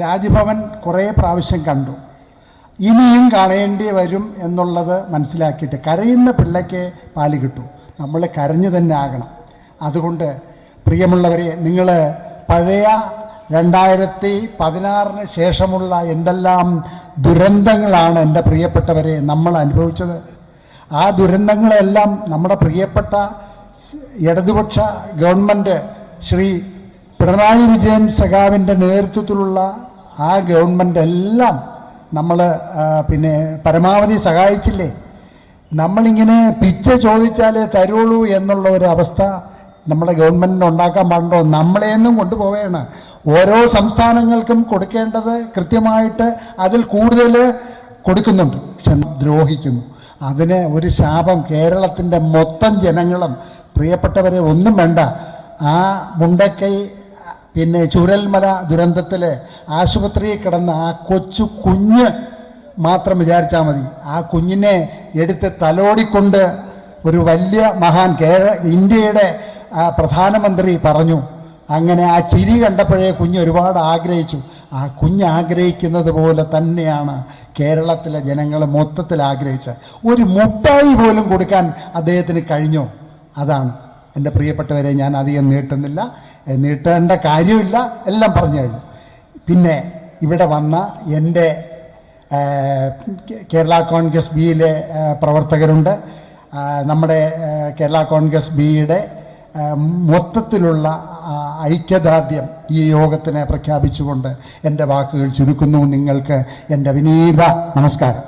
രാജ്ഭവൻ കുറേ പ്രാവശ്യം കണ്ടു. ഇനിയും കാണേണ്ടി വരും എന്നുള്ളത് മനസ്സിലാക്കിയിട്ട് കരയുന്ന പിള്ളയ്ക്ക് പാല് കിട്ടൂ. നമ്മൾ കരഞ്ഞു തന്നെ ആകണം. അതുകൊണ്ട് പ്രിയമുള്ളവരെ, നിങ്ങൾ പഴയ 2016 ശേഷമുള്ള എന്തെല്ലാം ദുരന്തങ്ങളാണ് എൻ്റെ പ്രിയപ്പെട്ടവരെ നമ്മൾ അനുഭവിച്ചത്. ആ ദുരന്തങ്ങളെല്ലാം നമ്മുടെ പ്രിയപ്പെട്ട ഇടതുപക്ഷ ഗവൺമെൻറ് ശ്രീ പിണറായി വിജയൻ സഖാവിൻ്റെ നേതൃത്വത്തിലുള്ള ആ ഗവൺമെൻറ് എല്ലാം നമ്മൾ പരമാവധി സഹായിച്ചില്ലേ. നമ്മളിങ്ങനെ പിച്ച ചോദിച്ചാൽ തരുള്ളൂ എന്നുള്ള ഒരു അവസ്ഥ നമ്മുടെ ഗവൺമെൻറ്റിന് ഉണ്ടാക്കാൻ പാടുണ്ടോ? നമ്മളെയൊന്നും കൊണ്ടുപോവുകയാണ്. ഓരോ സംസ്ഥാനങ്ങൾക്കും കൊടുക്കേണ്ടത് കൃത്യമായിട്ട് അതിൽ കൂടുതൽ കൊടുക്കുന്നുണ്ട്, പക്ഷെ ദ്രോഹിക്കുന്നു. അതിന് ഒരു ശാപം കേരളത്തിൻ്റെ മൊത്തം ജനങ്ങളും. പ്രിയപ്പെട്ടവരെ, ഒന്നും വേണ്ട. ആ മുണ്ടക്കൈ ചുരൽമല ദുരന്തത്തിൽ ആശുപത്രിയിൽ കിടന്ന ആ കൊച്ചു കുഞ്ഞ് മാത്രം വിചാരിച്ചാൽ മതി. ആ കുഞ്ഞിനെ എടുത്ത് തലോടിക്കൊണ്ട് ഒരു വലിയ മഹാൻ ഇന്ത്യയുടെ പ്രധാനമന്ത്രി പറഞ്ഞു. അങ്ങനെ ആ ചിരി കണ്ടപ്പോഴേ കുഞ്ഞ് ഒരുപാട് ആഗ്രഹിച്ചു. ആ കുഞ്ഞ് ആഗ്രഹിക്കുന്നത് പോലെ തന്നെയാണ് കേരളത്തിലെ ജനങ്ങൾ മൊത്തത്തിൽ ആഗ്രഹിച്ചത്. ഒരു മുട്ടായി പോലും കൊടുക്കാൻ അദ്ദേഹത്തിന് കഴിഞ്ഞോ? അതാണ് എൻ്റെ പ്രിയപ്പെട്ടവരെ. ഞാൻ അധികം നീട്ടുന്നില്ല, നീട്ടേണ്ട കാര്യമില്ല, എല്ലാം പറഞ്ഞു കഴിഞ്ഞു. പിന്നെ ഇവിടെ വന്ന എൻ്റെ കേരള കോൺഗ്രസ് ബിയിലെ പ്രവർത്തകരുണ്ട്. നമ്മുടെ കേരള കോൺഗ്രസ് ബിയുടെ മൊത്തത്തിലുള്ള ഐക്യദാർഢ്യം ഈ യോഗത്തിനെ പ്രഖ്യാപിച്ചുകൊണ്ട് എൻ്റെ വാക്കുകൾ ചുരുക്കുന്നു. നിങ്ങൾക്ക് എൻ്റെ വിനീത നമസ്കാരം.